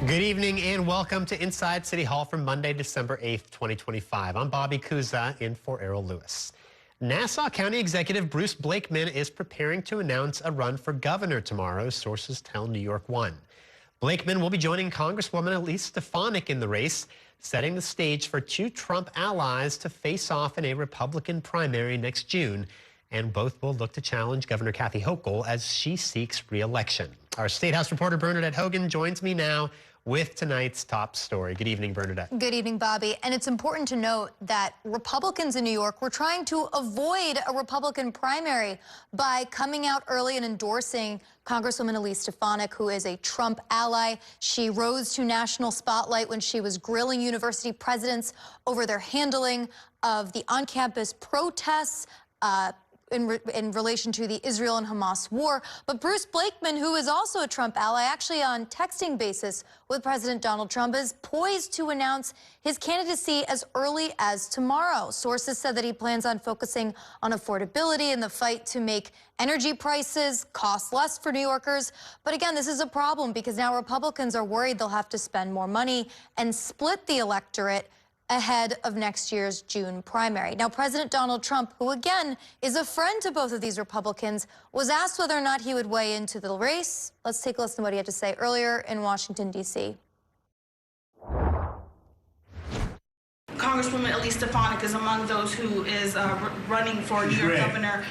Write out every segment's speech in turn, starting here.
Good evening and welcome to Inside City Hall for Monday, December 8th, 2025. I'm Bobby Kuza in for Errol Lewis. Nassau County Executive Bruce Blakeman is preparing to announce a run for governor tomorrow, sources tell New York One. Blakeman will be joining Congresswoman Elise Stefanik in the race, setting the stage for two Trump allies to face off in a Republican primary next June. And both will look to challenge Governor Kathy Hochul as she seeks re-election. Our State House reporter Bernadette Hogan joins me now with tonight's top story. Good evening, Bernadette. Good evening, Bobby. And it's important to note that Republicans in New York were trying to avoid a Republican primary by coming out early and endorsing Congresswoman Elise Stefanik, who is a Trump ally. She rose to national spotlight when she was grilling university presidents over their handling of the on-campus protests in relation to the Israel and Hamas war. But Bruce Blakeman, who is also a Trump ally, actually on texting basis with President Donald Trump, is poised to announce his candidacy as early as tomorrow. Sources said that he plans on focusing on affordability and the fight to make energy prices cost less for New Yorkers. But again, this is a problem because now Republicans are worried they'll have to spend more money and split the electorate ahead of next year's June primary. Now, President Donald Trump, who again is a friend to both of these Republicans, was asked whether or not he would weigh into the race. Let's take a listen to what he had to say earlier in Washington, D.C. Congresswoman Elise Stefanik is among those who is running for New York governor.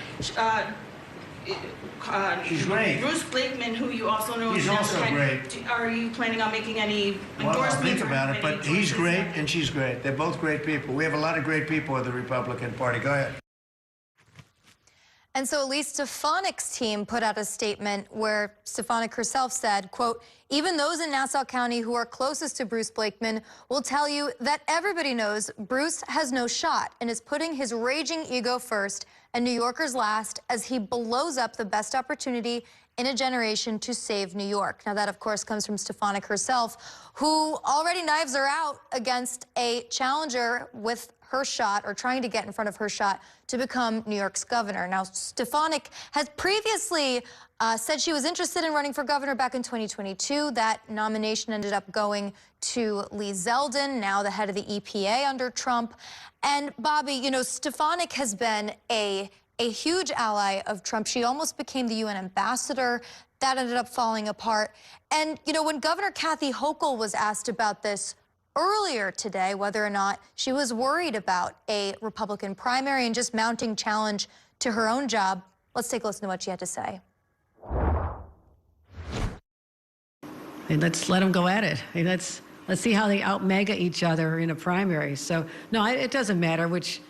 She's great. Bruce Blakeman, who you also know, he's also great. Are you planning on making any endorsement? Well, I'll think about it, but he's great and she's great. They're both great people. We have a lot of great people in the Republican Party. Go ahead. And so Elise Stefanik's team put out a statement where Stefanik herself said, quote, "Even those in Nassau County who are closest to Bruce Blakeman will tell you that everybody knows Bruce has no shot and is putting his raging ego first and New Yorkers last as he blows up the best opportunity in a generation to save New York." Now, that, of course, comes from Stefanik herself, who already knives her out against a challenger with her shot, or trying to get in front of her shot, to become New York's governor. Now, Stefanik has previously said she was interested in running for governor back in 2022. That nomination ended up going to Lee Zeldin, now the head of the EPA under Trump. And Bobby, you know, Stefanik has been a huge ally of Trump. She almost became the UN ambassador. That ended up falling apart. And, you know, when Governor Kathy Hochul was asked about this earlier today, whether or not she was worried about a Republican primary and just mounting challenge to her own job, let's take a listen to what she had to say. And let's let them go at it. I mean, let's see how they out-mega each other in a primary. So, no, it doesn't matter which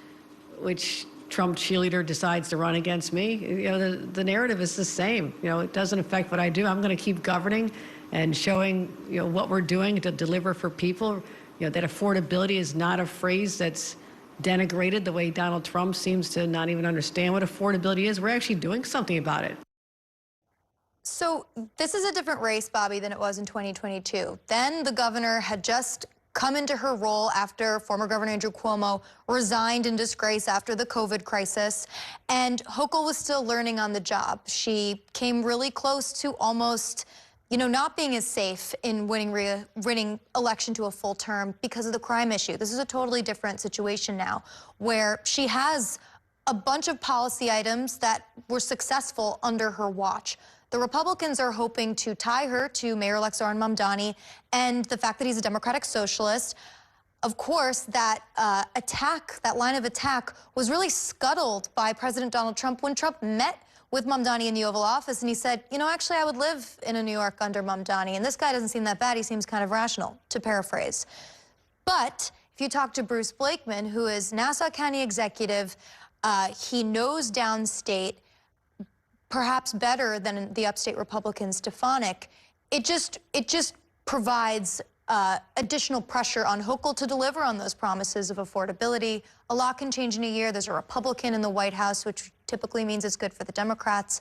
Trump cheerleader decides to run against me. You know, the narrative is the same. You know, it doesn't affect what I do. I'm going to keep governing and showing, you know, what we're doing to deliver for people. You know, that affordability is not a phrase that's denigrated the way Donald Trump seems to not even understand what affordability is. We're actually doing something about it. So this is a different race, Bobby, than it was in 2022. Then the governor had just come into her role after former Governor Andrew Cuomo resigned in disgrace after the COVID crisis, and Hochul was still learning on the job. She came really close to almost, you know, not being as safe in winning election to a full term because of the crime issue. This is a totally different situation now, where she has a bunch of policy items that were successful under her watch. The Republicans are hoping to tie her to Mayor-elect Zohran Mamdani, and the fact that he's a Democratic socialist. Of course, that that line of attack was really scuttled by President Donald Trump when Trump met with Mamdani in the Oval Office, and he said, you know, actually, I would live in a New York under Mamdani, and this guy doesn't seem that bad. He seems kind of rational, to paraphrase. But if you talk to Bruce Blakeman, who is Nassau County executive, he knows downstate perhaps better than the upstate Republican Stefanik. It just provides additional pressure on Hochul to deliver on those promises of affordability. A lot can change in a year. There's a Republican in the White House, which typically means it's good for the Democrats.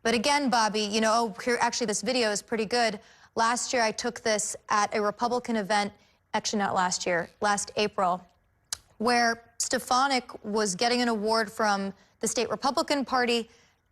But again, Bobby, you know, here, actually, this video is pretty good. Last year, I took this at a Republican event, actually not last year, last April, where Stefanik was getting an award from the state Republican Party,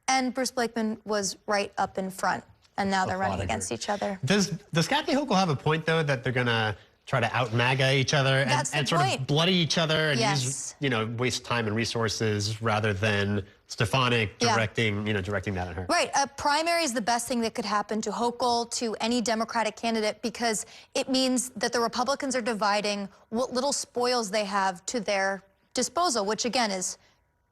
and Bruce Blakeman was right up in front. and now they're running against each other. Does Kathy Hochul have a point, though, that they're going to try to out-MAGA each other and sort of bloody each other and use, waste time and resources rather than Stefanik directing that at her? Right. A primary is the best thing that could happen to Hochul, to any Democratic candidate, because it means that the Republicans are dividing what little spoils they have to their disposal, which again is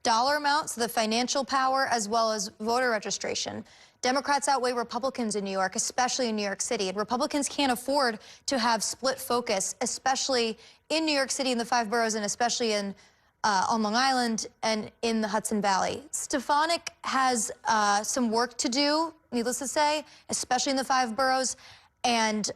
dollar amounts, the financial power, as well as voter registration. Democrats outweigh Republicans in New York, especially in New York City. And Republicans can't afford to have split focus, especially in New York City, in the 5 boroughs, and especially in on Long Island and in the Hudson Valley. Stefanik has some work to do, needless to say, especially in the 5 boroughs and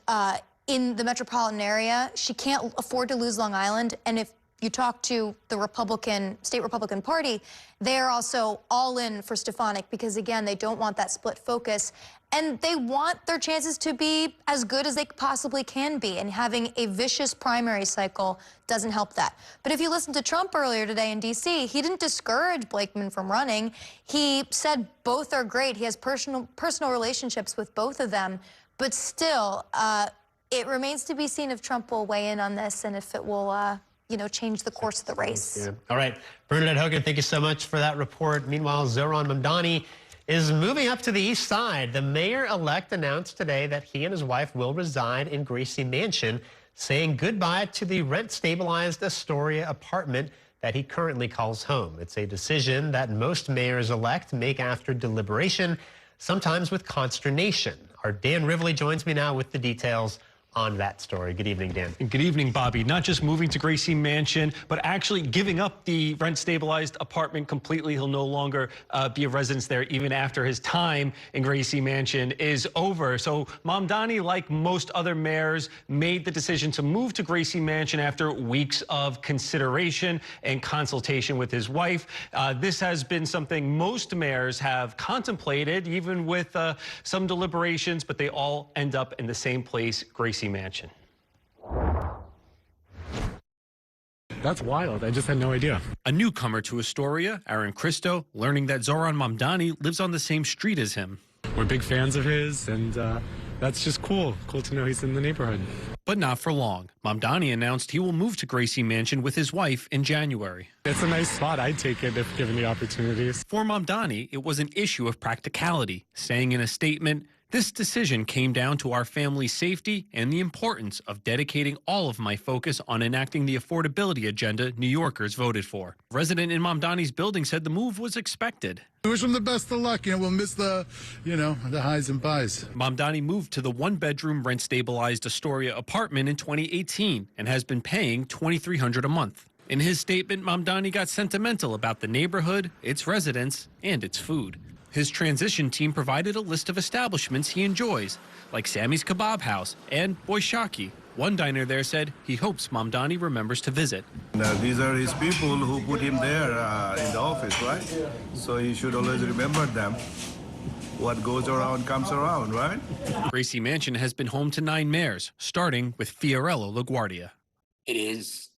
in the metropolitan area. She can't afford to lose Long Island. And if you talk to the state Republican Party, they're also all in for Stefanik because, again, they don't want that split focus. And they want their chances to be as good as they possibly can be. And having a vicious primary cycle doesn't help that. But if you listen to Trump earlier today in D.C., he didn't discourage Blakeman from running. He said both are great. He has personal relationships with both of them. But still, it remains to be seen if Trump will weigh in on this and if it will change the course of the race. Yeah. All right. Bernadette Hogan, thank you so much for that report. Meanwhile, Zohran Mamdani is moving up to the east side. The mayor-elect announced today that he and his wife will reside in Gracie Mansion, saying goodbye to the rent-stabilized Astoria apartment that he currently calls home. It's a decision that most mayors-elect make after deliberation, sometimes with consternation. Our Dan Rivley joins me now with the details on that story. Good evening, Dan. Good evening, Bobby. Not just moving to Gracie Mansion, but actually giving up the rent-stabilized apartment completely. He'll no longer be a resident there even after his time in Gracie Mansion is over. So Mamdani, like most other mayors, made the decision to move to Gracie Mansion after weeks of consideration and consultation with his wife. This has been something most mayors have contemplated, even with some deliberations, but they all end up in the same place, Gracie Mansion. That's wild. I just had no idea. A newcomer to Astoria, Aaron Cristo, learning that Zohran Mamdani lives on the same street as him. We're big fans of his, and that's just cool. Cool to know he's in the neighborhood. But not for long. Mamdani announced he will move to Gracie Mansion with his wife in January. It's a nice spot. I'd take it if given the opportunities. For Mamdani, it was an issue of practicality, saying in a statement, "This decision came down to our family's safety and the importance of dedicating all of my focus on enacting the affordability agenda New Yorkers voted for." A resident in Mamdani's building said the move was expected. I wish him the best of luck. We'll miss the highs and buys. Mamdani moved to the one-bedroom rent-stabilized Astoria apartment in 2018 and has been paying $2,300 a month. In his statement, Mamdani got sentimental about the neighborhood, its residents, and its food. His transition team provided a list of establishments he enjoys, like Sammy's Kebab House and Boishaki. One diner there said he hopes Mamdani remembers to visit. Now, these are his people who put him there in the office, right? So he should always remember them. What goes around comes around, right? Gracie Mansion has been home to 9 mayors, starting with Fiorello LaGuardia. It is,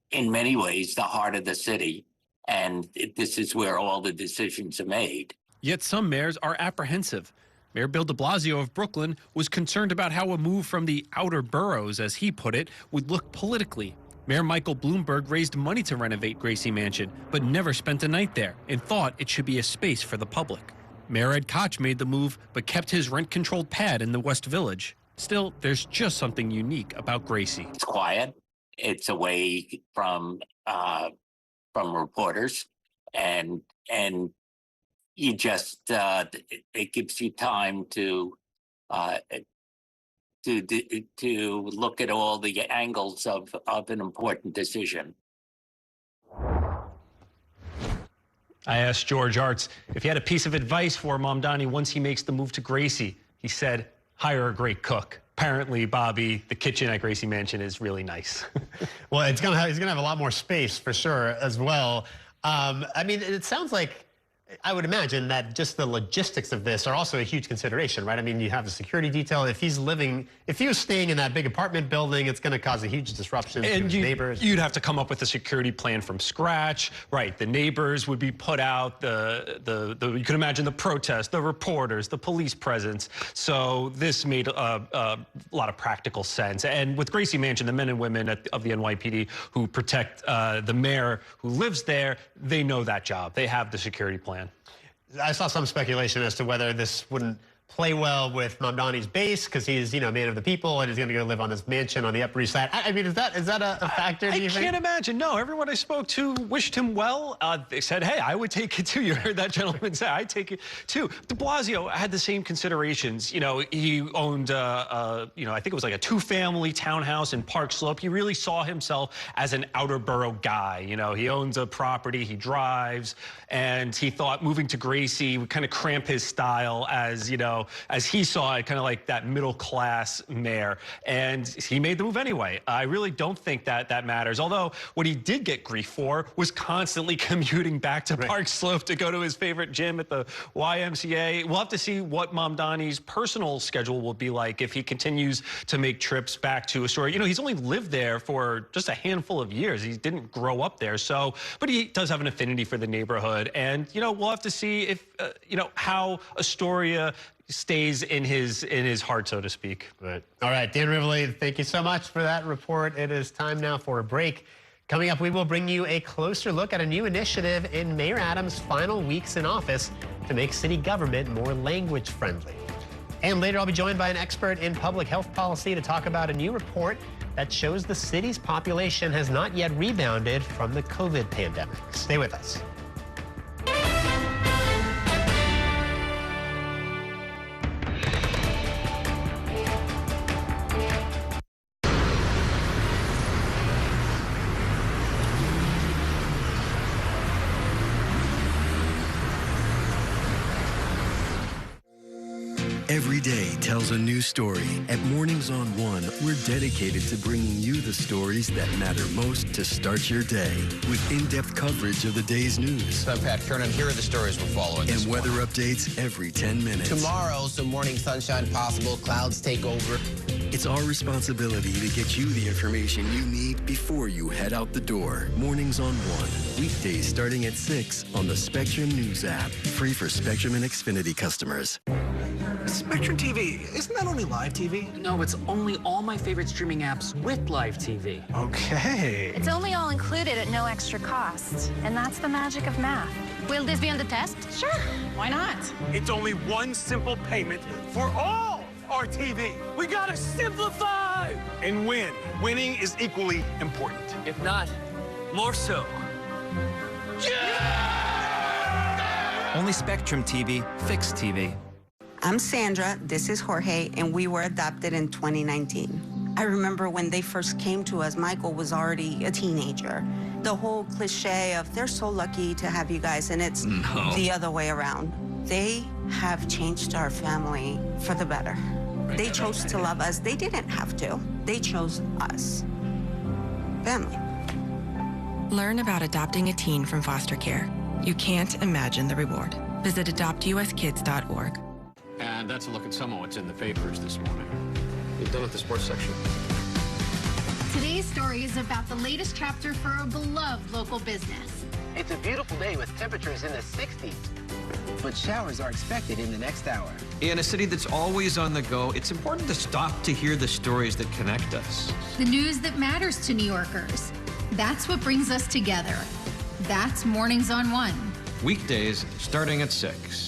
in many ways, the heart of the city, and this is where all the decisions are made. Yet some mayors are apprehensive. Mayor Bill de Blasio of Brooklyn was concerned about how a move from the outer boroughs, as he put it, would look politically. Mayor Michael Bloomberg raised money to renovate Gracie Mansion, but never spent a night there and thought it should be a space for the public. Mayor Ed Koch made the move, but kept his rent-controlled pad in the West Village. Still, there's just something unique about Gracie. It's quiet. It's away from reporters, and you just it gives you time to look at all the angles of an important decision. I asked George Arts if he had a piece of advice for Mamdani once he makes the move to Gracie. He said, hire a great cook. Apparently, Bobby, the kitchen at Gracie Mansion is really nice. Well, he's gonna have a lot more space for sure as well. I mean, it sounds like I would imagine that just the logistics of this are also a huge consideration, right? I mean, you have a security detail. If he was staying in that big apartment building, it's going to cause a huge disruption to his neighbors. You'd have to come up with a security plan from scratch, right? The neighbors would be put out. You can imagine the protests, the reporters, the police presence. So this made a lot of practical sense. And with Gracie Mansion, the men and women of the NYPD who protect the mayor who lives there, they know that job. They have the security plan. I saw some speculation as to whether this wouldn't play well with Mamdani's base because he's, a man of the people and he's going to go live on his mansion on the Upper East Side. I mean, is that a factor, do you think? I can't imagine. No, everyone I spoke to wished him well. They said, hey, I would take it too. You heard that gentleman say, I'd take it too. De Blasio had the same considerations. He owned, I think it was like a 2-family townhouse in Park Slope. He really saw himself as an outer borough guy. He owns a property, he drives, and he thought moving to Gracie would kind of cramp his style as he saw it, kind of like that middle-class mayor. And he made the move anyway. I really don't think that matters. Although what he did get grief for was constantly commuting back to Park Slope to go to his favorite gym at the YMCA. We'll have to see what Mamdani's personal schedule will be like if he continues to make trips back to Astoria. He's only lived there for just a handful of years. He didn't grow up there. But he does have an affinity for the neighborhood. And, we'll have to see if, how Astoria stays in his heart, so to speak. Right. All right, Dan Rivoli, thank you so much for that report. It is time now for a break. Coming up, we will bring you a closer look at a new initiative in Mayor Adams' final weeks in office to make city government more language friendly. And later, I'll be joined by an expert in public health policy to talk about a new report that shows the city's population has not yet rebounded from the COVID pandemic. Stay with us. Every day tells a new story. At Mornings on One, we're dedicated to bringing you the stories that matter most to start your day. With in-depth coverage of the day's news. I'm Pat Kernan. Here are the stories we're following. And weather updates every 10 minutes. Tomorrow, some morning sunshine possible. Clouds take over. It's our responsibility to get you the information you need before you head out the door. Mornings on One. Weekdays starting at 6 on the Spectrum News app. Free for Spectrum and Xfinity customers. Spectrum TV, isn't that only live TV? No, it's only all my favorite streaming apps with live TV. Okay. It's only all included at no extra cost. And that's the magic of math. Will this be on the test? Sure. Why not? It's only one simple payment for all our TV. We gotta simplify and win. Winning is equally important. If not, more so. Yeah! Only Spectrum TV, fixed TV. I'm Sandra, this is Jorge, and we were adopted in 2019. I remember when they first came to us, Michael was already a teenager. The whole cliche of they're so lucky to have you guys, and it's the other way around. They have changed our family for the better. They chose to love us. They didn't have to. They chose us. Family. Learn about adopting a teen from foster care. You can't imagine the reward. Visit adoptuskids.org. And that's a look at some of what's in the papers this morning. You've done with the sports section. Today's story is about the latest chapter for a beloved local business. It's a beautiful day with temperatures in the 60s, but showers are expected in the next hour. In a city that's always on the go, it's important to stop to hear the stories that connect us. The news that matters to New Yorkers. That's what brings us together. That's Mornings on One. Weekdays starting at 6.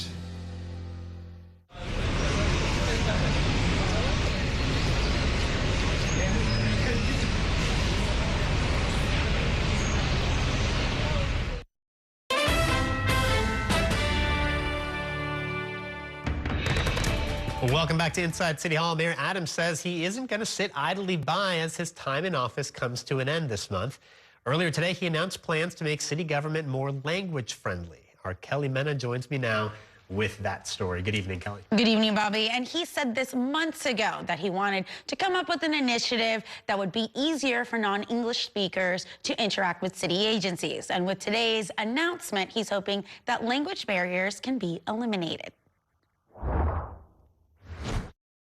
Welcome back to Inside City Hall. Mayor Adams says he isn't going to sit idly by as his time in office comes to an end this month. Earlier today, he announced plans to make city government more language friendly. Our Kelly Mena joins me now with that story. Good evening, Kelly. Good evening, Bobby. And he said this months ago that he wanted to come up with an initiative that would be easier for non-English speakers to interact with city agencies. And with today's announcement, he's hoping that language barriers can be eliminated.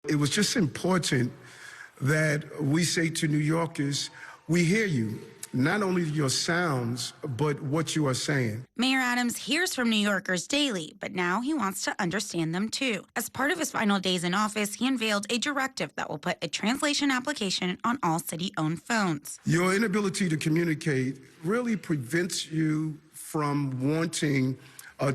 It was just important that we say to New Yorkers, we hear you. Not only your sounds, but what you are saying. Mayor Adams hears from New Yorkers daily, but now he wants to understand them too. As part of his final days in office, he unveiled a directive that will put a translation application on all city-owned phones. Your inability to communicate really prevents you from wanting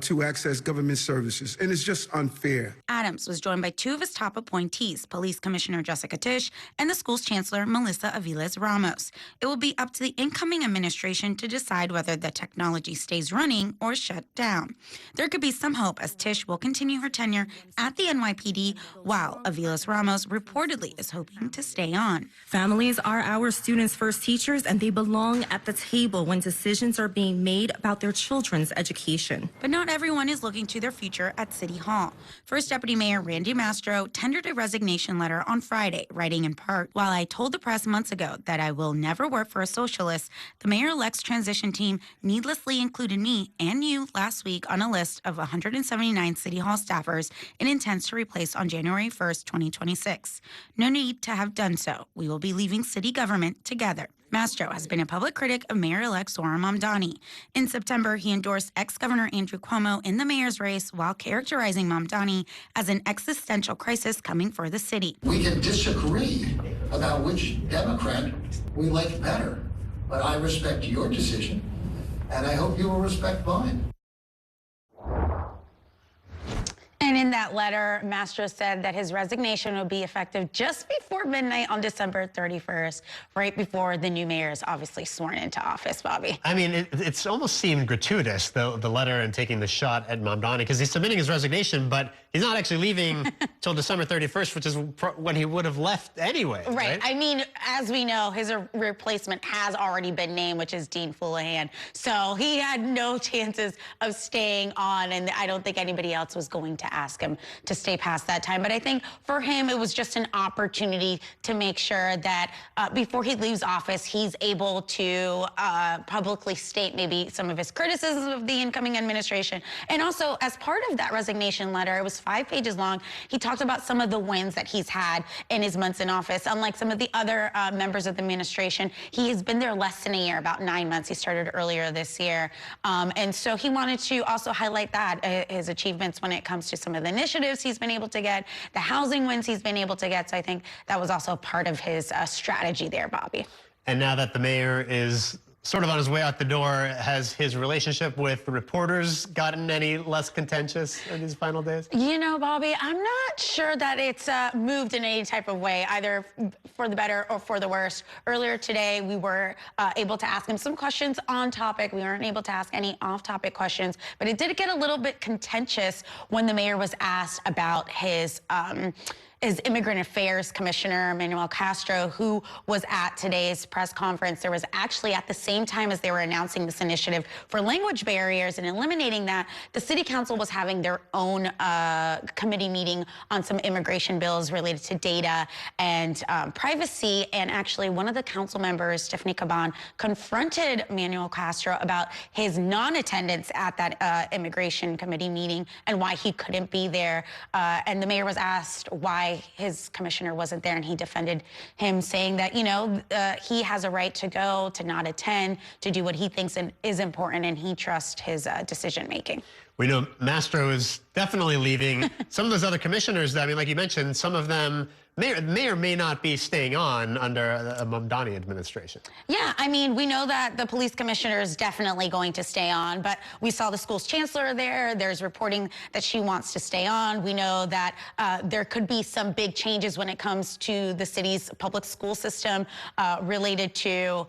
to access government services, and it's just unfair. Adams was joined by two of his top appointees, Police Commissioner Jessica Tisch and the school's Chancellor Melissa Aviles Ramos. It will be up to the incoming administration to decide whether the technology stays running or shut down. There could be some hope as Tisch will continue her tenure at the NYPD, while Aviles Ramos reportedly is hoping to stay on. Families are our students' first teachers, and they belong at the table when decisions are being made about their children's education. But not everyone is looking to their future at City Hall. First Deputy Mayor Randy Mastro tendered a resignation letter on Friday, writing in part, "While I told the press months ago that I will never work for a socialist, the mayor-elect's transition team needlessly included me and you last week on a list of 179 City Hall staffers it intends to replace on January 1st, 2026. No need to have done so. We will be leaving city government together." Mastro has been a public critic of Mayor-elect Zohran Mamdani. In September, he endorsed ex-Governor Andrew Cuomo in the mayor's race while characterizing Mamdani as an existential crisis coming for the city. We can disagree about which Democrat we like better, but I respect your decision, and I hope you will respect mine. And in that letter, Mastro said that his resignation would be effective just before midnight on December 31st, right before the new mayor is obviously sworn into office, Bobby. I mean, it's almost seemed gratuitous, the letter and taking the shot at Mamdani, because he's submitting his resignation, but he's not actually leaving till December 31st, which is when he would have left anyway. Right. I mean, as we know, his replacement has already been named, which is Dean Fullahan. So he had no chances of staying on, and I don't think anybody else was going to ask him to stay past that time. But I think for him, it was just an opportunity to make sure that before he leaves office, he's able to publicly state maybe some of his criticisms of the incoming administration. And also, as part of that resignation letter, it was 5 pages long, he talked about some of the wins that he's had in his months in office. Unlike some of the other members of the administration, he has been there less than a year, about 9 months. He started earlier this year. And so he wanted to also highlight that, his achievements when it comes to some of the initiatives he's been able to get, the housing wins he's been able to get. So I think that was also part of his strategy there, Bobby. And now that the mayor is sort of on his way out the door, has his relationship with the reporters gotten any less contentious in his final days? You know, Bobby, I'm not sure that it's moved in any type of way, either for the better or for the worse. Earlier today, we were able to ask him some questions on topic. We weren't able to ask any off-topic questions, but it did get a little bit contentious when the mayor was asked about his Immigrant Affairs Commissioner, Manuel Castro, who was at today's press conference. There was actually, at the same time as they were announcing this initiative for language barriers and eliminating that, the city council was having their own committee meeting on some immigration bills related to data and privacy. And actually, one of the council members, Stephanie Caban, confronted Manuel Castro about his non-attendance at that immigration committee meeting and why he couldn't be there. And the mayor was asked why his commissioner wasn't there, and he defended him, saying that, you know, he has a right to go, to not attend, to do what he thinks is important, and he trusts his decision making. We know Mastro is definitely leaving. Some of those other commissioners, I mean, like you mentioned, some of them may or may not be staying on under a Mamdani administration. Yeah, I mean, we know that the police commissioner is definitely going to stay on, but we saw the school's chancellor there. There's reporting that she wants to stay on. We know that there could be some big changes when it comes to the city's public school system related to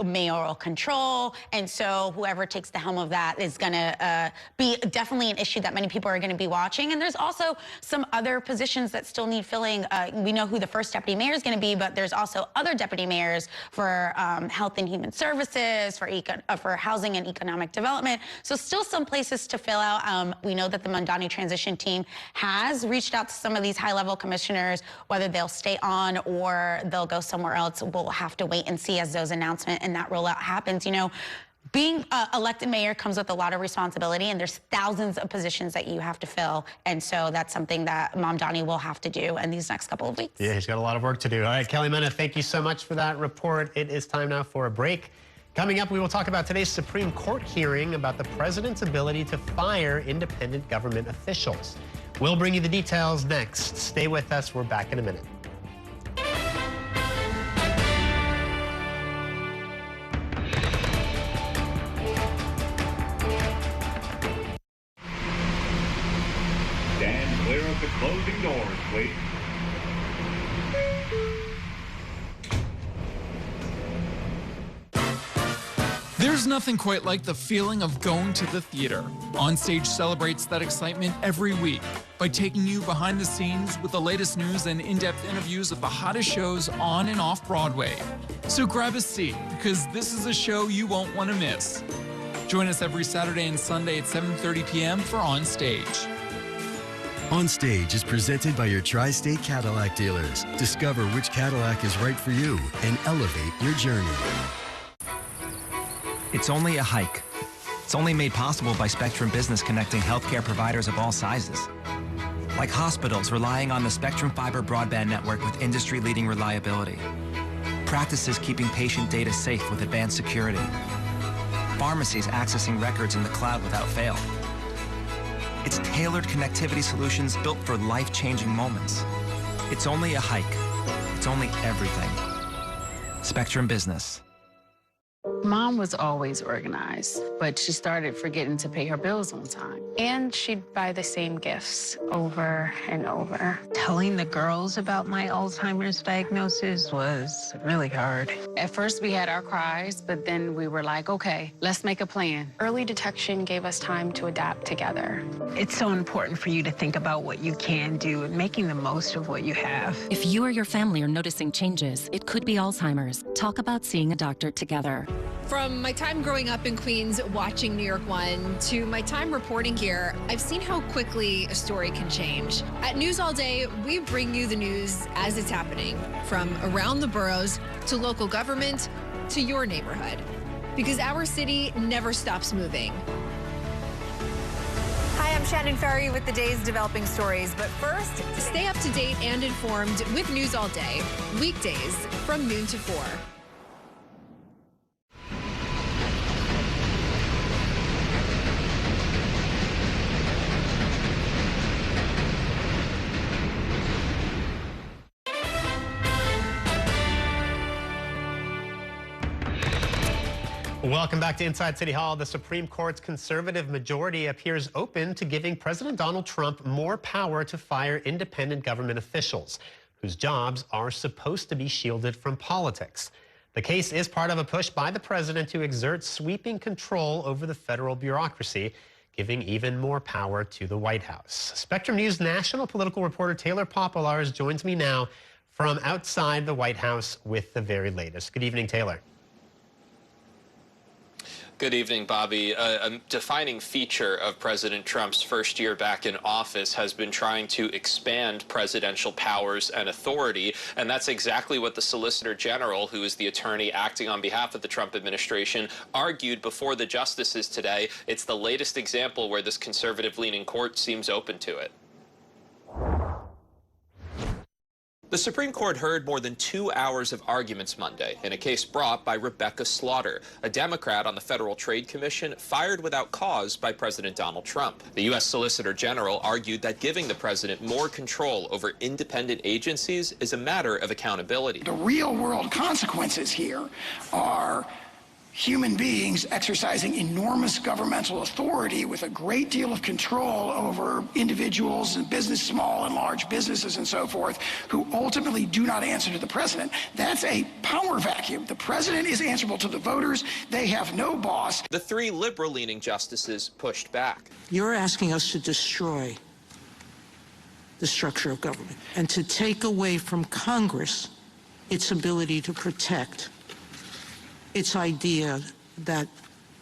mayoral control. And so whoever takes the helm of that is going to be definitely an issue that many people are going to be watching. And there's also some other positions that still need filling. we know who the first deputy mayor is going to be, but there's also other deputy mayors for health and human services, for housing and economic development. So still some places to fill out. We know that the Mamdani transition team has reached out to some of these high-level commissioners. Whether they'll stay on or they'll go somewhere else, we'll have to wait and see as those announcements and that rollout happens. You know, being elected mayor comes with a lot of responsibility, and there's thousands of positions that you have to fill. And so that's something that Mamdani will have to do in these next couple of weeks. Yeah, he's got a lot of work to do. All right, Kelly Mena, thank you so much for that report. It is time now for a break. Coming up, we will talk about today's Supreme Court hearing about the president's ability to fire independent government officials. We'll bring you the details next. Stay with us. We're back in a minute. Stand clear of the closing doors, please. There's nothing quite like the feeling of going to the theater. Onstage celebrates that excitement every week by taking you behind the scenes with the latest news and in-depth interviews of the hottest shows on and off Broadway. So grab a seat, because this is a show you won't want to miss. Join us every Saturday and Sunday at 7:30 p.m. for Onstage. Onstage is presented by your Tri-State Cadillac dealers. Discover which Cadillac is right for you and elevate your journey. It's only a hike. It's only made possible by Spectrum Business connecting healthcare providers of all sizes. Like hospitals relying on the Spectrum Fiber broadband network with industry-leading reliability. Practices keeping patient data safe with advanced security. Pharmacies accessing records in the cloud without fail. It's tailored connectivity solutions built for life-changing moments. It's only a hike. It's only everything. Spectrum Business. Mom was always organized, but she started forgetting to pay her bills on time. And she'd buy the same gifts over and over. Telling the girls about my Alzheimer's diagnosis was really hard. At first, we had our cries, but then we were like, okay, let's make a plan. Early detection gave us time to adapt together. It's so important for you to think about what you can do and making the most of what you have. If you or your family are noticing changes, it could be Alzheimer's. Talk about seeing a doctor together. From my time growing up in Queens watching New York One to my time reporting here, I've seen how quickly a story can change. At News All Day, we bring you the news as it's happening, from around the boroughs to local government to your neighborhood. Because our city never stops moving. Hi, I'm Shannon Ferry with the day's developing stories. But first, stay up to date and informed with News All Day, weekdays from noon to 4. Welcome back to Inside City Hall. The Supreme Court's conservative majority appears open to giving President Donald Trump more power to fire independent government officials, whose jobs are supposed to be shielded from politics. The case is part of a push by the president to exert sweeping control over the federal bureaucracy, giving even more power to the White House. Spectrum News national political reporter Taylor Popolars joins me now from outside the White House with the very latest. Good evening, Taylor. Good evening, Bobby. A defining feature of President Trump's first year back in office has been trying to expand presidential powers and authority, and that's exactly what the Solicitor General, who is the attorney acting on behalf of the Trump administration, argued before the justices today. It's the latest example where this conservative-leaning court seems open to it. The Supreme Court heard more than 2 hours of arguments Monday in a case brought by Rebecca Slaughter, a Democrat on the Federal Trade Commission fired without cause by President Donald Trump. The U.S. Solicitor General argued that giving the president more control over independent agencies is a matter of accountability. The real-world consequences here are human beings exercising enormous governmental authority with a great deal of control over individuals and business, small and large businesses and so forth, who ultimately do not answer to the president. That's a power vacuum. The president is answerable to the voters. They have no boss. The three liberal-leaning justices pushed back. You're asking us to destroy the structure of government and to take away from Congress its ability to protect its idea that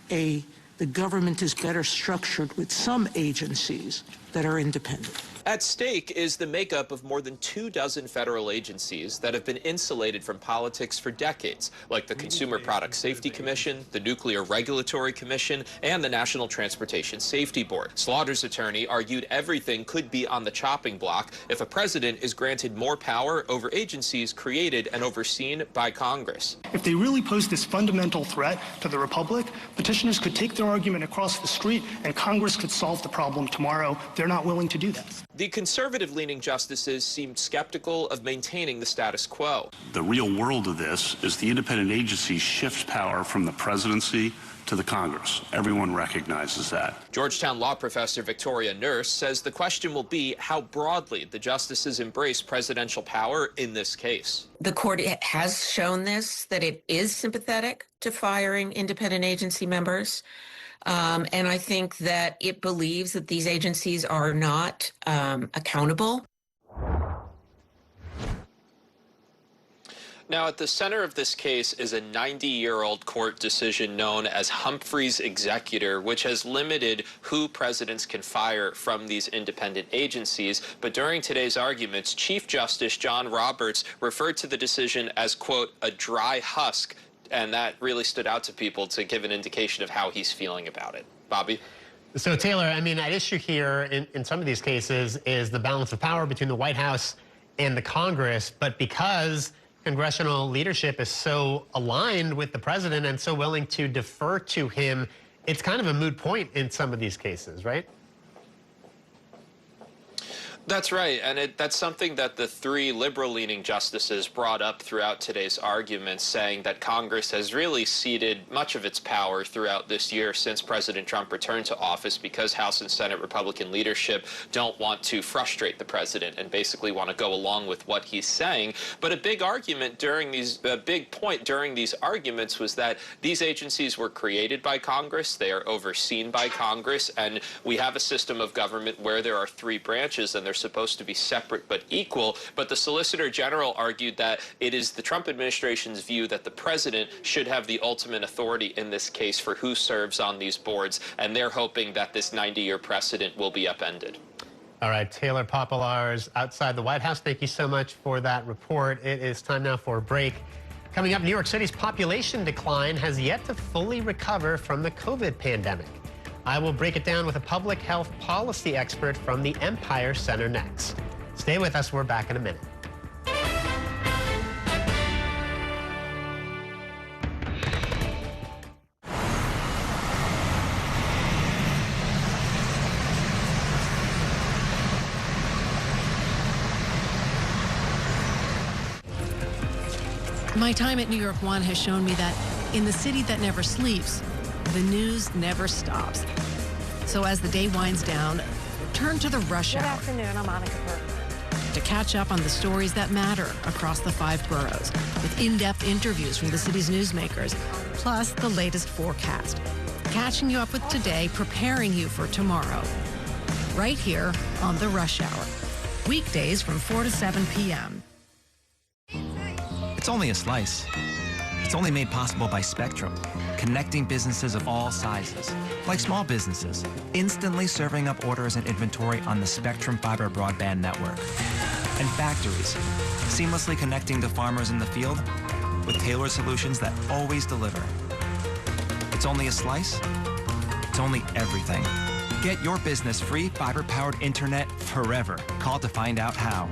the government is better structured with some agencies that are independent. At stake is the makeup of more than 24 federal agencies that have been insulated from politics for decades, like the Consumer Product Safety Commission, the Nuclear Regulatory Commission, and the National Transportation Safety Board. Slaughter's attorney argued everything could be on the chopping block if a president is granted more power over agencies created and overseen by Congress. If they really pose this fundamental threat to the republic, petitioners could take their argument across the street and Congress could solve the problem tomorrow. They're not willing to do that. The conservative-leaning justices seemed skeptical of maintaining the status quo. The real world of this is the independent agency shifts power from the presidency to the Congress. Everyone recognizes that. Georgetown law professor Victoria Nurse says the question will be how broadly the justices embrace presidential power in this case. The court has shown this, that it is sympathetic to firing independent agency members. And I think that it believes that these agencies are not accountable. Now, at the center of this case is a 90-year-old court decision known as Humphrey's Executor, which has limited who presidents can fire from these independent agencies. But during today's arguments, Chief Justice John Roberts referred to the decision as, quote, a dry husk. And that really stood out to people to give an indication of how he's feeling about it. Bobby? So, Taylor, I mean, at issue here in some of these cases is the balance of power between the White House and the Congress. But because congressional leadership is so aligned with the president and so willing to defer to him, it's kind of a moot point in some of these cases, right? That's right, and that's something that the three liberal-leaning justices brought up throughout today's arguments, saying that Congress has really ceded much of its power throughout this year since President Trump returned to office because House and Senate Republican leadership don't want to frustrate the president and basically want to go along with what he's saying. But a big argument during a big point during these arguments was that these agencies were created by Congress, they are overseen by Congress, and we have a system of government where there are three branches and they're supposed to be separate but equal. But the Solicitor General argued that it is the Trump administration's view that the president should have the ultimate authority in this case for who serves on these boards, and they're hoping that this 90-year precedent will be upended. All right, Taylor Popolars outside the White House, thank you so much for that report. It is time now for a break. Coming up, New York City's population decline has yet to fully recover from the COVID pandemic. I will break it down with a public health policy expert from the Empire Center next. Stay with us. We're back in a minute. My time at New York One has shown me that in the city that never sleeps, the news never stops. So as the day winds down, turn to the rush hour. Good afternoon, I'm Monica Bergman. To catch up on the stories that matter across the 5 boroughs, with in-depth interviews from the city's newsmakers, plus the latest forecast. Catching you up with today, preparing you for tomorrow. Right here on the Rush Hour. Weekdays from 4 to 7 p.m. It's only a slice. It's only made possible by Spectrum, connecting businesses of all sizes, like small businesses, instantly serving up orders and inventory on the Spectrum Fiber broadband network. And factories, seamlessly connecting to farmers in the field with tailored solutions that always deliver. It's only a slice. It's only everything. Get your business free fiber-powered internet forever. Call to find out how.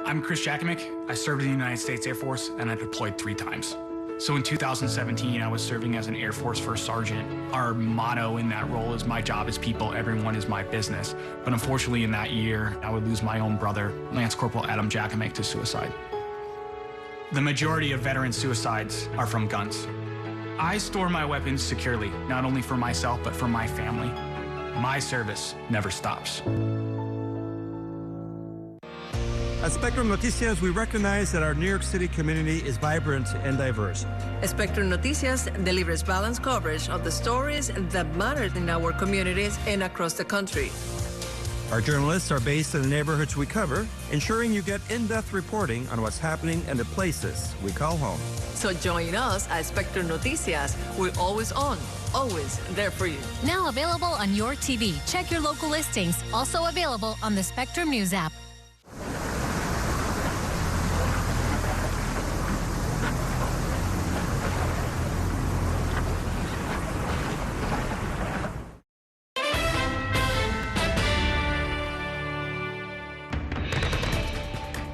I'm Chris Jakovic. I served in the United States Air Force and I deployed 3 times. So in 2017, I was serving as an Air Force First Sergeant. Our motto in that role is my job is people, everyone is my business. But unfortunately in that year, I would lose my own brother, Lance Corporal Adam Jakovic, to suicide. The majority of veteran suicides are from guns. I store my weapons securely, not only for myself, but for my family. My service never stops. At Spectrum Noticias, we recognize that our New York City community is vibrant and diverse. Spectrum Noticias delivers balanced coverage of the stories that matter in our communities and across the country. Our journalists are based in the neighborhoods we cover, ensuring you get in-depth reporting on what's happening in the places we call home. So join us at Spectrum Noticias. We're always on, always there for you. Now available on your TV. Check your local listings. Also available on the Spectrum News app.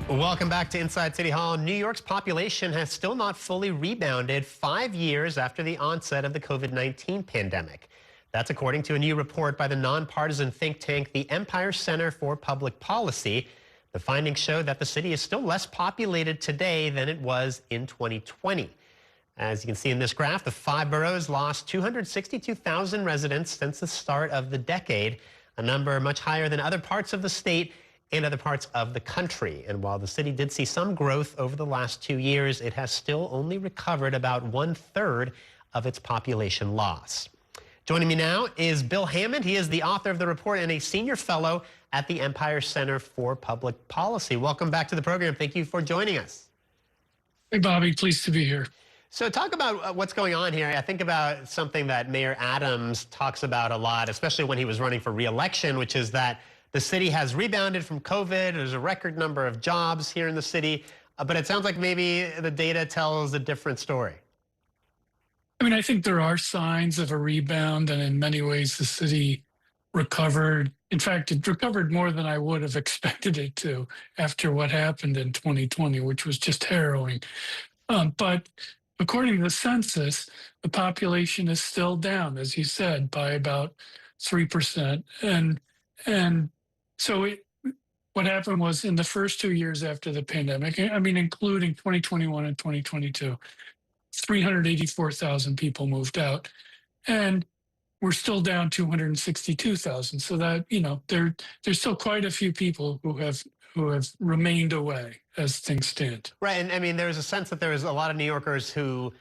Welcome back to Inside City Hall. New York's population has still not fully rebounded 5 years after the onset of the COVID-19 pandemic. That's according to a new report by the nonpartisan think tank, the Empire Center for Public Policy. The findings show that the city is still less populated today than it was in 2020. As you can see in this graph, the 5 boroughs lost 262,000 residents since the start of the decade, a number much higher than other parts of the state and other parts of the country. And while the city did see some growth over the last 2 years, it has still only recovered about 1/3 of its population loss. Joining me now is Bill Hammond. He is the author of the report and a senior fellow at the Empire Center for Public Policy. Welcome back to the program. Thank you for joining us. Hey, Bobby. Pleased to be here. So talk about what's going on here. I think about something that Mayor Adams talks about a lot, especially when he was running for re-election, which is that the city has rebounded from COVID. There's a record number of jobs here in the city, but it sounds like maybe the data tells a different story. I mean, I think there are signs of a rebound, and in many ways the city recovered. In fact, it recovered more than I would have expected it to after what happened in 2020, which was just harrowing. But according to the census, the population is still down, as you said, by about 3%. And so what happened was in the first 2 years after the pandemic, I mean, including 2021 and 2022, 384,000 people moved out, and we're still down 262,000. So that, you know, there's still quite a few people who have remained away as things stand. Right, and I mean, there's a sense that there was a lot of New Yorkers who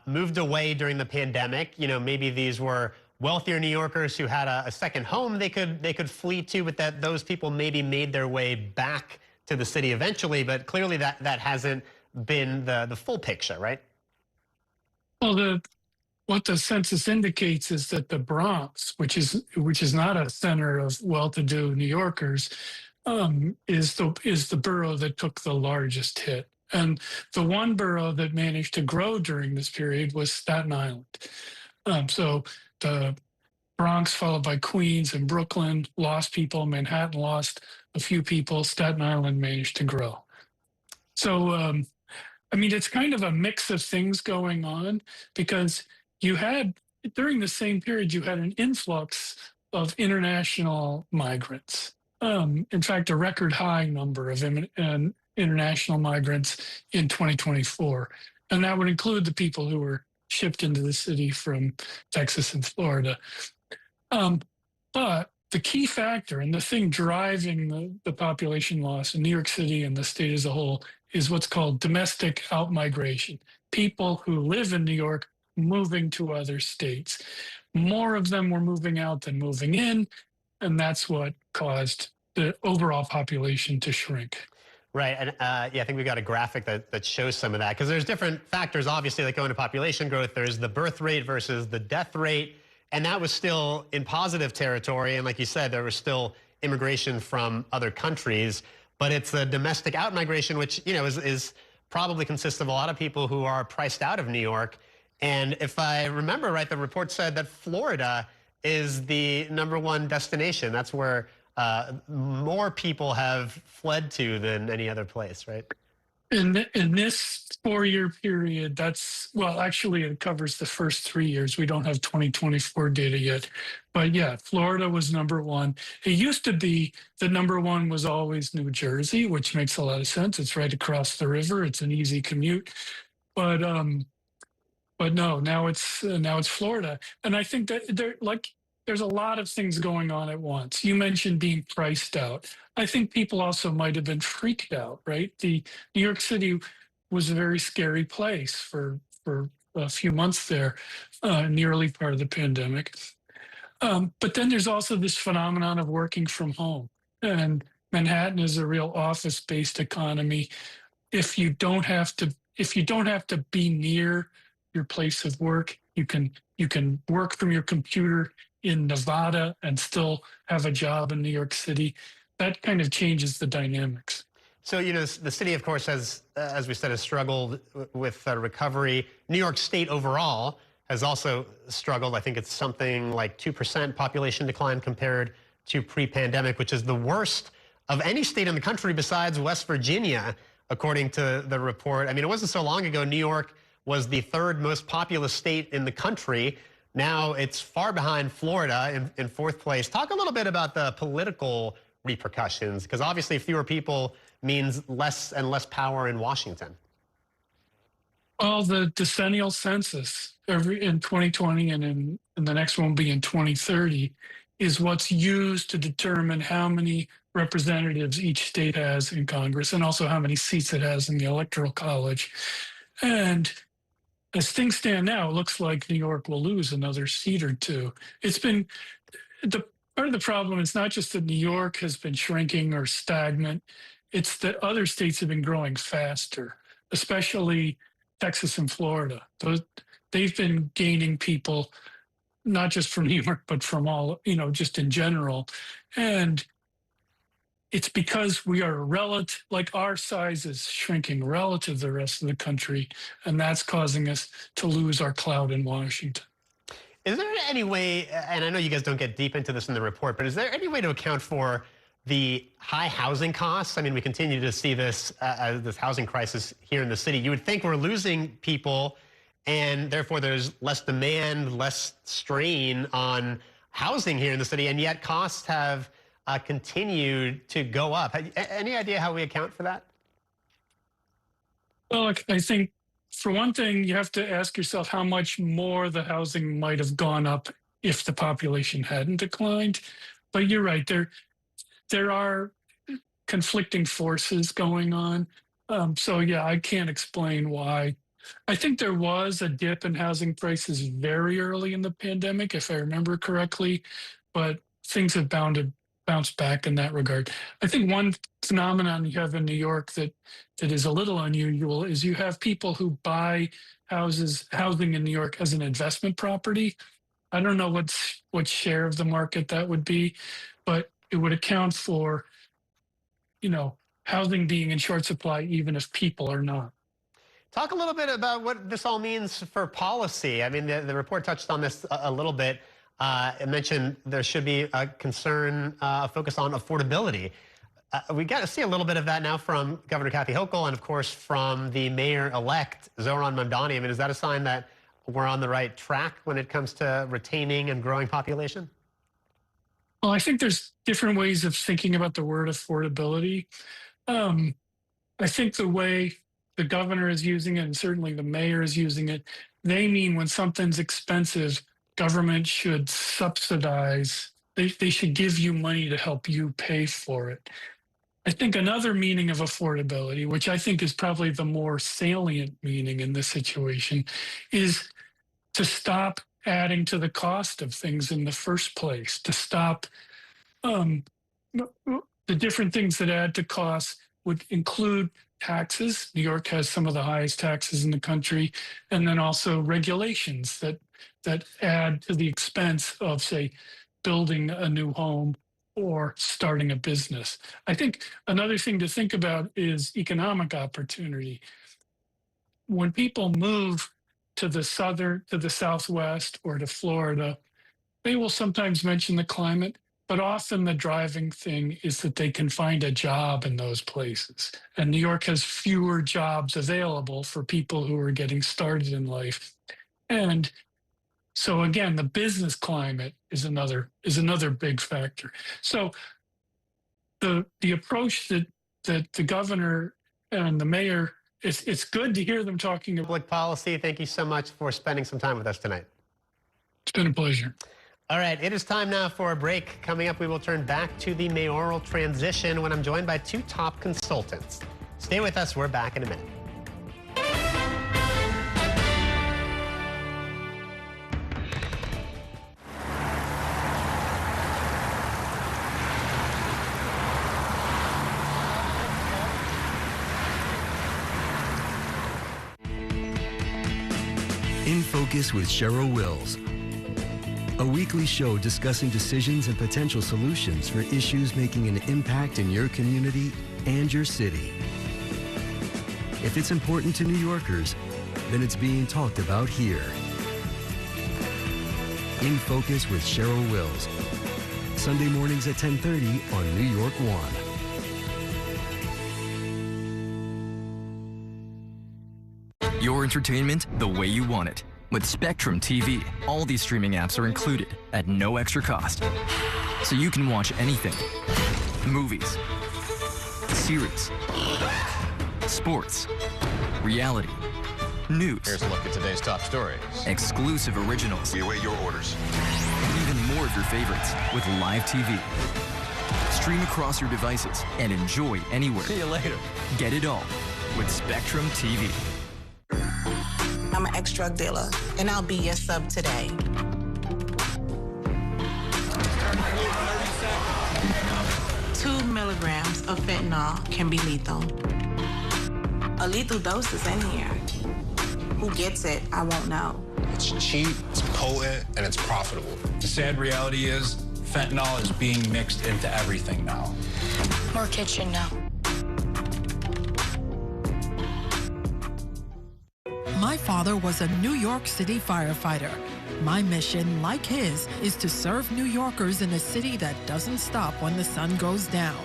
moved away during the pandemic. You know, maybe these were wealthier New Yorkers who had a second home they could flee to, but that those people maybe made their way back to the city eventually. But clearly that hasn't been the full picture, right? Well, what the census indicates is that the Bronx, which is not a center of well-to-do New Yorkers, is the borough that took the largest hit. And the one borough that managed to grow during this period was Staten Island. So the Bronx, followed by Queens and Brooklyn, lost people. Manhattan lost a few people. Staten Island managed to grow. So, I mean, it's kind of a mix of things going on, because you had, during the same period, you had an influx of international migrants. In fact, a record high number of international migrants in 2024. And that would include the people who were shipped into the city from Texas and Florida. But the key factor and the thing driving the population loss in New York City and the state as a whole is what's called domestic outmigration. People who live in New York moving to other states. More of them were moving out than moving in, and that's what caused the overall population to shrink. Right, and yeah, I think we've got a graphic that shows some of that, because there's different factors, obviously, that go into population growth. There's the birth rate versus the death rate, and that was still in positive territory. And like you said, there was still immigration from other countries, but it's the domestic outmigration, which, you know, is probably consists of a lot of people who are priced out of New York. And if I remember right, the report said that Florida is the #1 destination. That's where more people have fled to than any other place, right? In this 4-year period, well, actually it covers the first 3 years. We don't have 2024 data yet. But yeah, Florida was #1. It used to be the #1 was always New Jersey, which makes a lot of sense. It's right across the river. It's an easy commute. But no, now it's Florida. And I think that they're like there's a lot of things going on at once. You mentioned being priced out. I think people also might have been freaked out, right? The New York City was a very scary place for a few months there in the early part of the pandemic. But then there's also this phenomenon of working from home. And Manhattan is a real office-based economy. If you don't have to be near your place of work, you can work from your computer in Nevada and still have a job in New York City. That kind of changes the dynamics. So, you know, the city, of course, has, as we said, has struggled with recovery. New York State overall has also struggled. I think it's something like 2% population decline compared to pre-pandemic, which is the worst of any state in the country besides West Virginia, according to the report. I mean, it wasn't so long ago New York was the third most populous state in the country. Now it's far behind Florida in fourth place. Talk a little bit about the political repercussions, because obviously fewer people means less and less power in Washington. Well, the decennial census in 2020 and in the next one will be in 2030 is what's used to determine how many representatives each state has in Congress and also how many seats it has in the Electoral College. And as things stand now, it looks like New York will lose another seat or two. It's been part of the problem. It's not just that New York has been shrinking or stagnant. It's that other states have been growing faster, especially Texas and Florida. They've been gaining people, not just from New York, but from all, just in general. And it's because we are like our size is shrinking relative to the rest of the country, and that's causing us to lose our clout in Washington. Is there any way, and I know you guys don't get deep into this in the report, but is there any way to account for the high housing costs? I mean, we continue to see this housing crisis here in the city. You would think we're losing people, and therefore there's less demand, less strain on housing here in the city, and yet costs have continued to go up. Any idea how we account for that? Well, I think for one thing, you have to ask yourself how much more the housing might have gone up if the population hadn't declined. But you're right, there are conflicting forces going on. So yeah, I can't explain why. I think there was a dip in housing prices very early in the pandemic, if I remember correctly, but things have bounced back in that regard. I think one phenomenon you have in New York that is a little unusual is you have people who buy housing in New York as an investment property. I don't know what share of the market that would be, but it would account for, housing being in short supply even if people are not. Talk a little bit about what this all means for policy. I mean, the report touched on this a little bit. It mentioned there should be a concern, a focus on affordability. We got to see a little bit of that now from Governor Kathy Hochul and, of course, from the mayor-elect Zohran Mamdani. I mean, is that a sign that we're on the right track when it comes to retaining and growing population? Well, I think there's different ways of thinking about the word affordability. I think the way the governor is using it, and certainly the mayor is using it, they mean when something's expensive, government should subsidize, they should give you money to help you pay for it. I think another meaning of affordability, which I think is probably the more salient meaning in this situation, is to stop adding to the cost of things in the first place, to stop the different things that add to costs would include taxes. New York has some of the highest taxes in the country, and then also regulations that add to the expense of, say, building a new home or starting a business. I think another thing to think about is economic opportunity. When people move to the Southwest, or to Florida, they will sometimes mention the climate, but often the driving thing is that they can find a job in those places. And New York has fewer jobs available for people who are getting started in life. And so again, the business climate is another big factor. So the approach that the governor and the mayor, it's good to hear them talking about public policy. Thank you so much for spending some time with us tonight. It's been a pleasure. All right, it is time now for a break. Coming up, we will turn back to the mayoral transition when I'm joined by two top consultants. Stay with us. We're back in a minute. In Focus with Cheryl Wills, a weekly show discussing decisions and potential solutions for issues making an impact in your community and your city. If it's important to New Yorkers, then it's being talked about here. In Focus with Cheryl Wills, Sunday mornings at 10:30 on New York One. Your entertainment the way you want it. With Spectrum TV, all these streaming apps are included at no extra cost. So you can watch anything. Movies, series, sports, reality, news. Here's a look at today's top stories. Exclusive originals. We await your orders. And even more of your favorites with live TV. Stream across your devices and enjoy anywhere. See you later. Get it all with Spectrum TV. I'm an ex-drug dealer, and I'll be your sub today. 2 milligrams of fentanyl can be lethal. A lethal dose is in here. Who gets it, I won't know. It's cheap, it's potent, and it's profitable. The sad reality is fentanyl is being mixed into everything now. More kitchen now. My father was a New York City firefighter. My mission, like his, is to serve New Yorkers in a city that doesn't stop when the sun goes down.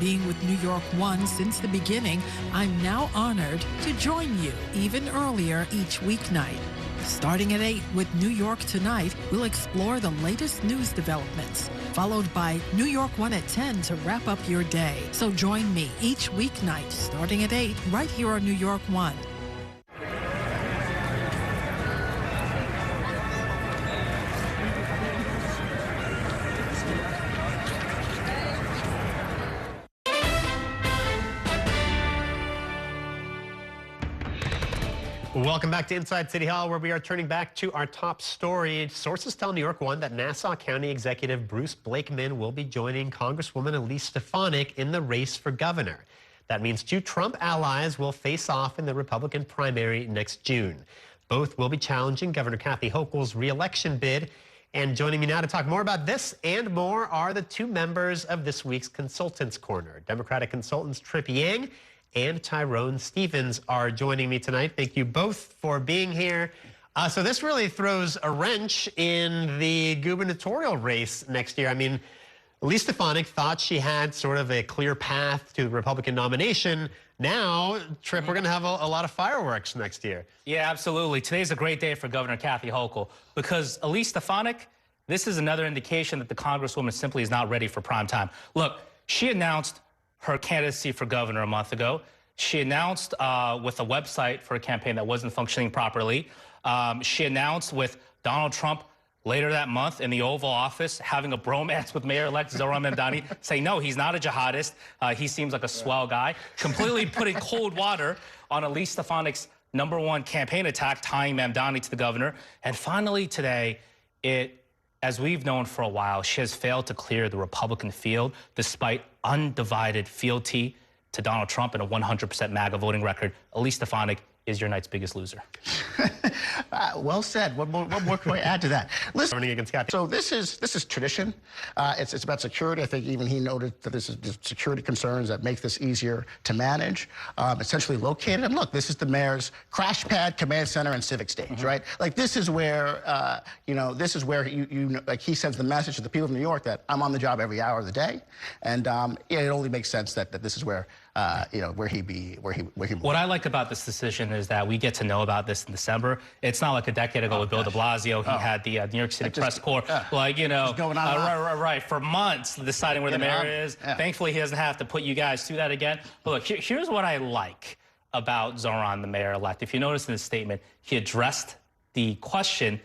Being with New York One since the beginning, I'm now honored to join you even earlier each weeknight. Starting at 8 with New York Tonight, we'll explore the latest news developments, followed by New York One at 10 to wrap up your day. So join me each weeknight starting at 8 right here on New York One. Welcome back to Inside City Hall, where we are turning back to our top story. Sources tell New York One that Nassau County Executive Bruce Blakeman will be joining Congresswoman Elise Stefanik in the race for governor. That means two Trump allies will face off in the Republican primary next June. Both will be challenging Governor Kathy Hochul's re-election bid. And joining me now to talk more about this and more are the two members of this week's Consultants Corner. Democratic consultants Trip Yang and Tyrone Stevens are joining me tonight. Thank you both for being here. So this really throws a wrench in the gubernatorial race next year. I mean, Elise Stefanik thought she had sort of a clear path to the Republican nomination. Now, Trip, we're going to have a lot of fireworks next year. Yeah, absolutely. Today's a great day for Governor Kathy Hochul because Elise Stefanik, this is another indication that the Congresswoman simply is not ready for prime time. Look, she announced her candidacy for governor a month ago. She announced with a website for a campaign that wasn't functioning properly. She announced with Donald Trump later that month in the Oval Office having a bromance with Mayor-elect Zohran Mamdani, saying, no, he's not a jihadist. He seems like a swell guy. Completely putting cold water on Elise Stefanik's #1 campaign attack, tying Mamdani to the governor. And finally today, as we've known for a while, she has failed to clear the Republican field despite undivided fealty to Donald Trump and a 100% MAGA voting record. Elise Stefanik is your night's biggest loser. Well said. What more can I add to that? Listen, so this is tradition. It's about security. I think even he noted that this is security concerns that make this easier to manage. Essentially located. And look, this is the mayor's crash pad, command center, and civic stage, right? Like this is where this is where like he sends the message to the people of New York that I'm on the job every hour of the day, and it only makes sense that this is where where he. What I like about this decision is that we get to know about this in December. It's not like a decade ago with Bill de Blasio. He had the New York City press corps, going on right, for months deciding where the mayor is. Yeah. Thankfully, he doesn't have to put you guys through that again. But look, here's what I like about Zohran, the mayor-elect. If you notice in his statement, he addressed the question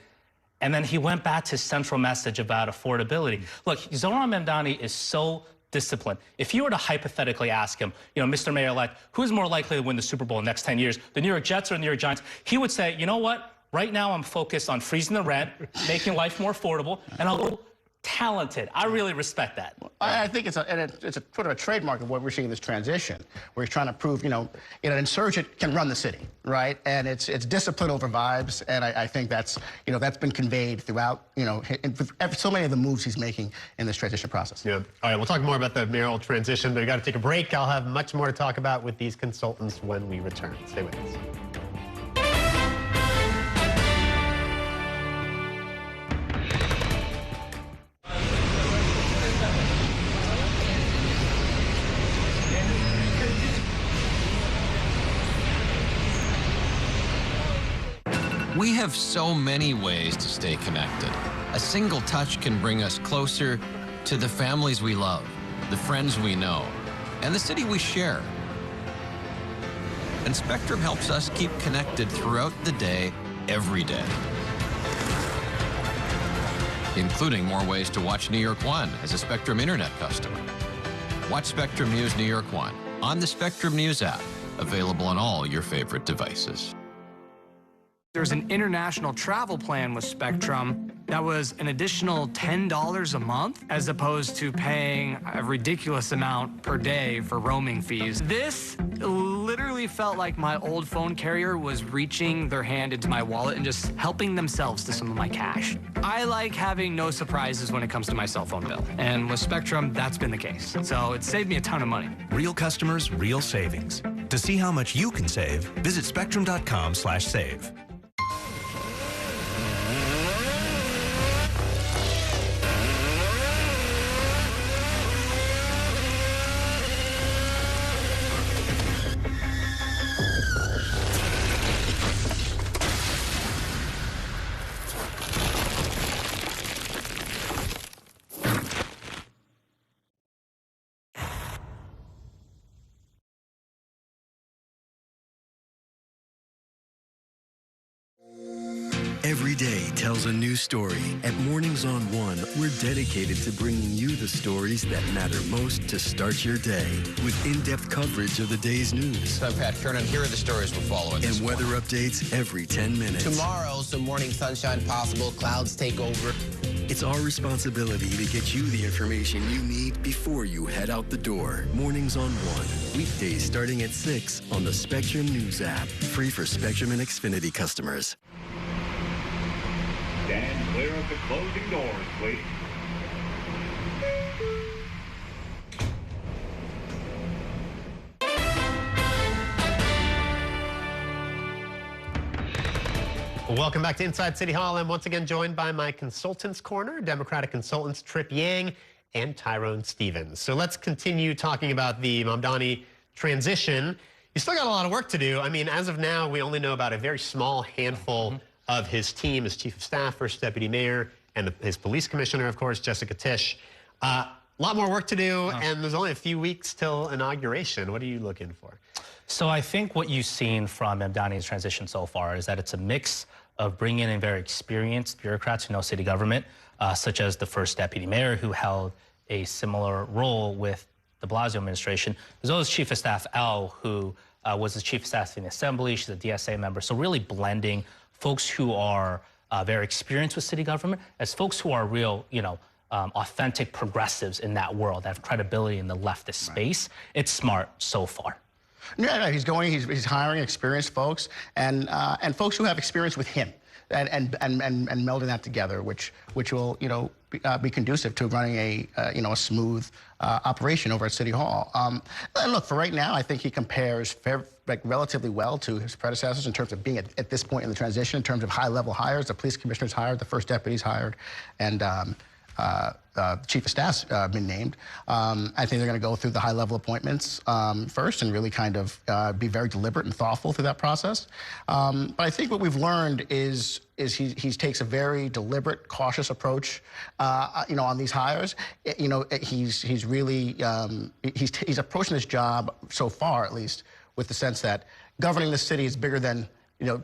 And then he went back to his central message about affordability. Look, Zohran Mamdani is so disciplined. If you were to hypothetically ask him, you know, Mr. Mayor-elect, who's more likely to win the Super Bowl in the next 10 years, the New York Jets or the New York Giants? He would say, you know what? Right now I'm focused on freezing the rent, making life more affordable, and I'll talented. I really respect that. I think it's a sort of a trademark of what we're seeing in this transition, where he's trying to prove, you know, an insurgent can run the city, right? And it's discipline over vibes, and I think that's, you know, that's been conveyed throughout, you know, so many of the moves he's making in this transition process. Yeah. All right, we'll talk more about the mayoral transition, but we got to take a break. I'll have much more to talk about with these consultants when we return. Stay with us. We have so many ways to stay connected. A single touch can bring us closer to the families we love, the friends we know, and the city we share. And Spectrum helps us keep connected throughout the day, every day. Including more ways to watch New York One as a Spectrum Internet customer. Watch Spectrum News New York One on the Spectrum News app, available on all your favorite devices. There's an international travel plan with Spectrum that was an additional $10 a month, as opposed to paying a ridiculous amount per day for roaming fees. This literally felt like my old phone carrier was reaching their hand into my wallet and just helping themselves to some of my cash. I like having no surprises when it comes to my cell phone bill. And with Spectrum, that's been the case. So it saved me a ton of money. Real customers, real savings. To see how much you can save, visit spectrum.com/save. Every day tells a new story. At Mornings on One, we're dedicated to bringing you the stories that matter most to start your day, with in-depth coverage of the day's news. I'm Pat Kernan. Here are the stories we're following. And weather updates every 10 minutes. Tomorrow, some morning sunshine possible. Clouds take over. It's our responsibility to get you the information you need before you head out the door. Mornings on One. Weekdays starting at 6 on the Spectrum News app. Free for Spectrum and Xfinity customers. Stand clear of the closing doors, please. Welcome back to Inside City Hall. I'm once again joined by my Consultants Corner, Democratic consultants Trip Yang and Tyrone Stevens. So let's continue talking about the Mamdani transition. You still got a lot of work to do. I mean, as of now, we only know about a very small handful of his team, his chief of staff, first deputy mayor, and his police commissioner, of course, Jessica Tisch. A lot more work to do, and there's only a few weeks till inauguration. What are you looking for? So I think what you've seen from Mamdani's transition so far is that it's a mix of bringing in very experienced bureaucrats who know city government, such as the first deputy mayor, who held a similar role with de Blasio administration, as well as chief of staff Al, who was the chief of staff in the assembly. She's a DSA member. So really blending folks who are very experienced with city government as folks who are real, you know, authentic progressives in that world, that have credibility in the leftist space. It's smart so far. Yeah, he's hiring experienced folks and folks who have experience with him, and melding that together, which will, you know, be conducive to running a smooth operation over at City Hall. And look, for right now, I think he compares relatively well to his predecessors in terms of being at this point in the transition, in terms of high-level hires. The police commissioner's hired, the first deputy's hired, and the chief of staff's been named. I think they're going to go through the high-level appointments first and really kind of be very deliberate and thoughtful through that process. But I think what we've learned is he takes a very deliberate, cautious approach, you know, on these hires. You know, he's really he's approaching this job so far, at least, with the sense that governing the city is bigger than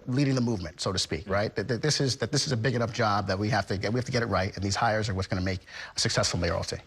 leading the movement, so to speak, right? That this is a big enough job that we have to get it right, and these hires are what's going to make a successful mayoralty.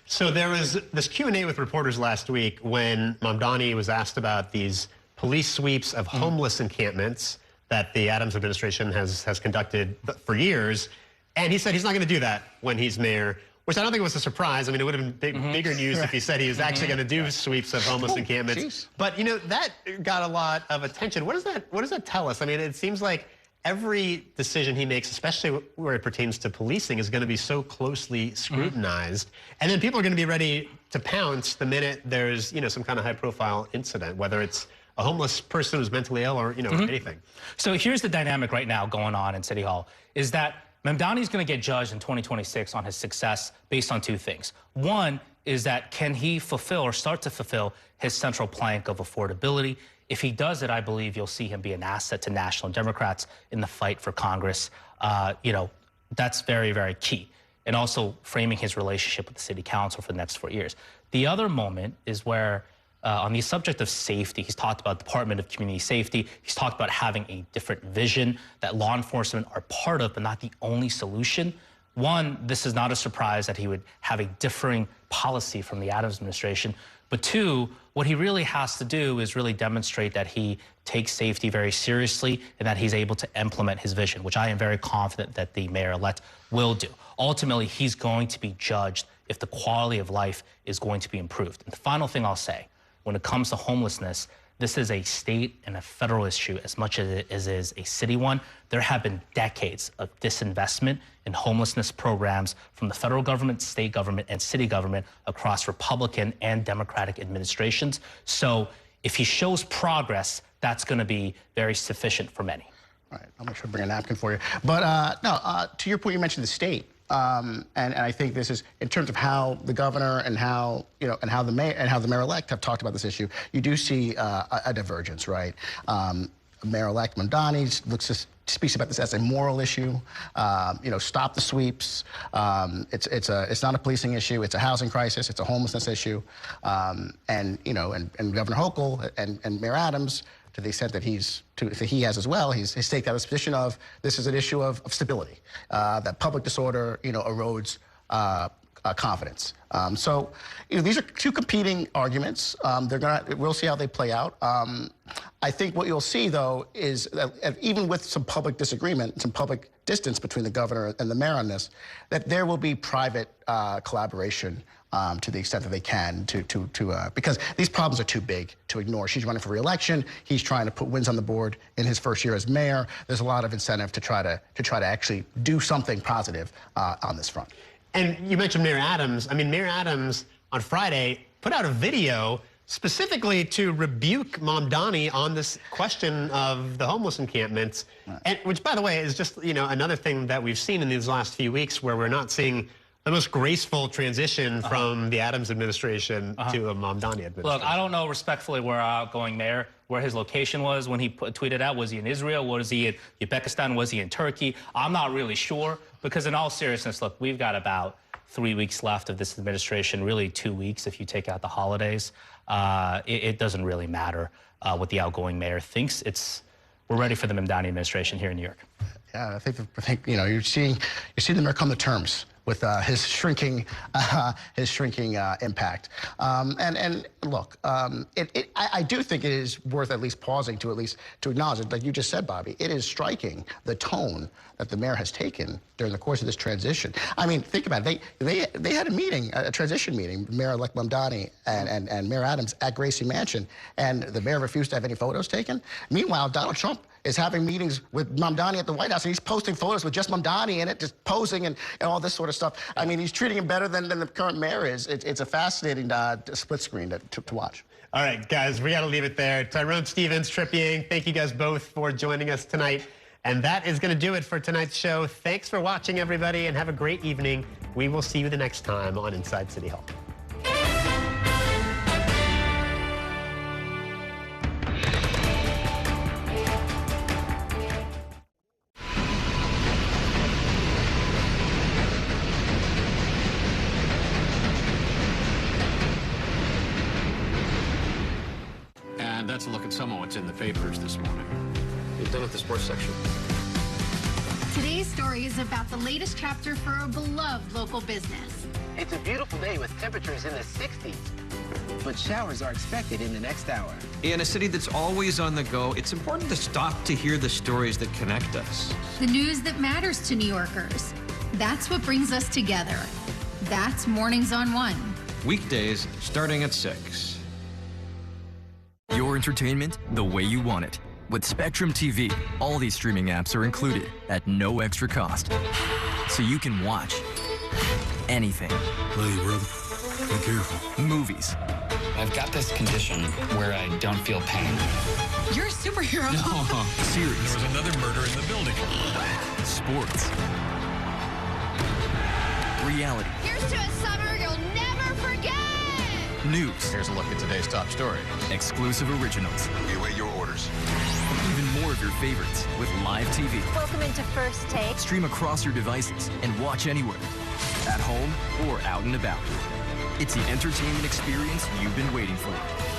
So there was this Q&A with reporters last week when Mamdani was asked about these police sweeps of homeless encampments that the Adams administration has conducted for years, and he said he's not going to do that when he's mayor. Which I don't think was a surprise. I mean, it would have been bigger news if he said he was actually going to do sweeps of homeless encampments. Geez. But that got a lot of attention. What does that tell us? I mean, it seems like every decision he makes, especially where it pertains to policing, is going to be so closely scrutinized, and then people are going to be ready to pounce the minute there's some kind of high-profile incident, whether it's a homeless person who's mentally ill or anything. So here's the dynamic right now going on in City Hall: is that Mamdani's going to get judged in 2026 on his success based on two things. One is that can he fulfill or start to fulfill his central plank of affordability? If he does it, I believe you'll see him be an asset to National Democrats in the fight for Congress. That's very, very key. And also framing his relationship with the city council for the next 4 years. The other moment is where on the subject of safety, he's talked about Department of Community Safety. He's talked about having a different vision that law enforcement are part of, but not the only solution. One, this is not a surprise that he would have a differing policy from the Adams administration. But two, what he really has to do is really demonstrate that he takes safety very seriously and that he's able to implement his vision, which I am very confident that the mayor-elect will do. Ultimately, he's going to be judged if the quality of life is going to be improved. And the final thing I'll say, when it comes to homelessness, this is a state and a federal issue as much as it is a city one. There have been decades of disinvestment in homelessness programs from the federal government, state government, and city government across Republican and Democratic administrations. So if he shows progress, that's going to be very sufficient for many. All right, I'll make sure to bring a napkin for you. But to your point, you mentioned the state. And I think this is in terms of how the governor and how the mayor-elect have talked about this issue. You do see a divergence, right? Mayor-elect Mamdani speaks about this as a moral issue. Stop the sweeps. It's not a policing issue. It's a housing crisis. It's a homelessness issue. And Governor Hochul and Mayor Adams, to the extent that he has as well, he's taken out this position of this is an issue of stability, that public disorder, erodes confidence. So, these are two competing arguments. We'll see how they play out. I think what you'll see, though, is that even with some public disagreement, some public distance between the governor and the mayor on this, that there will be private collaboration to the extent that they can because these problems are too big to ignore. She's running for re-election. He's trying to put wins on the board in his first year as mayor. There's a lot of incentive to try to actually do something positive on this front. And you mentioned Mayor Adams. I mean, Mayor Adams on Friday put out a video specifically to rebuke Mamdani on this question of the homeless encampments, and which, by the way, is just another thing that we've seen in these last few weeks where we're not seeing the most graceful transition from the Adams administration to a Mamdani administration. Look, I don't know respectfully where our outgoing mayor, where his location was when he tweeted out. Was he in Israel? Was he in Uzbekistan? Was he in Turkey? I'm not really sure, because in all seriousness, look, we've got about 3 weeks left of this administration, really 2 weeks if you take out the holidays. It doesn't really matter what the outgoing mayor thinks. We're ready for the Mamdani administration here in New York. Yeah, I think you're seeing the mayor come to terms with his shrinking impact. And look, I do think it is worth at least pausing to acknowledge it. Like you just said, Bobby, it is striking the tone that the mayor has taken during the course of this transition. I mean, think about it. They had a meeting, a transition meeting, Mayor-elect Mamdani and Mayor Adams at Gracie Mansion, and the mayor refused to have any photos taken. Meanwhile, Donald Trump is having meetings with Mamdani at the White House, and he's posting photos with just Mamdani in it, just posing and all this sort of stuff. I mean, he's treating him better than the current mayor is. It's a fascinating split screen to watch. All right, guys, we got to leave it there. Tyrone Stevens, Trip Yang, thank you guys both for joining us tonight. And that is going to do it for tonight's show. Thanks for watching, everybody, and have a great evening. We will see you the next time on Inside City Hall. And that's a look at some of what's in the papers this morning. You've done with the sports section. Today's story is about the latest chapter for a beloved local business. It's a beautiful day with temperatures in the 60s, but showers are expected in the next hour. In a city that's always on the go, it's important to stop to hear the stories that connect us. The news that matters to New Yorkers. That's what brings us together. That's Mornings on One. Weekdays starting at 6. Your entertainment the way you want it. With Spectrum TV, all these streaming apps are included at no extra cost. So you can watch anything. Hey, brother. Be careful. Movies. I've got this condition where I don't feel pain. You're a superhero. No. Series. There was another murder in the building. Sports. Reality. Here's to a summer you'll never forget. News. Here's a look at today's top story. Exclusive originals. We await your orders. Even more of your favorites with live TV. Welcome into First Take. Stream across your devices and watch anywhere. At home or out and about. It's the entertainment experience you've been waiting for.